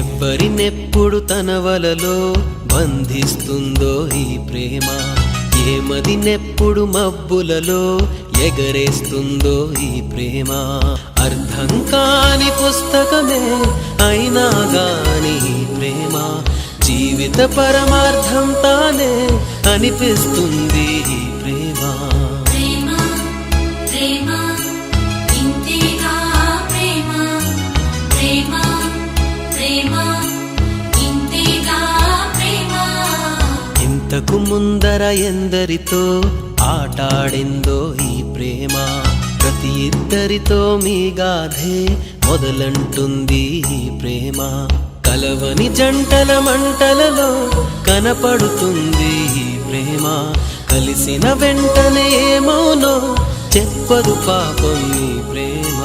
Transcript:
ఎవ్వరినెప్పుడు తన వలలో బంధిస్తుందో ఈ ప్రేమ, ఏమదినెప్పుడు మబ్బులలో ఎగరేస్తుందో ఈ ప్రేమ. అర్థం కాని పుస్తకమే అయినా గాని ఈ ప్రేమ జీవిత పరమార్థం తానే అనిపిస్తుంది ఈ ప్రేమ. ఇంతకు ముందర ఎందరితో ఆటాడిందో ఈ ప్రేమ, ప్రతి ఇద్దరితో మీ గాథే మొదలంటుంది ఈ ప్రేమ. కలవని జంటల మంటలలో కనపడుతుంది ఈ ప్రేమ, కలిసిన వెంటనే ఏమోనో చెప్పదు పాపం ఈ ప్రేమ.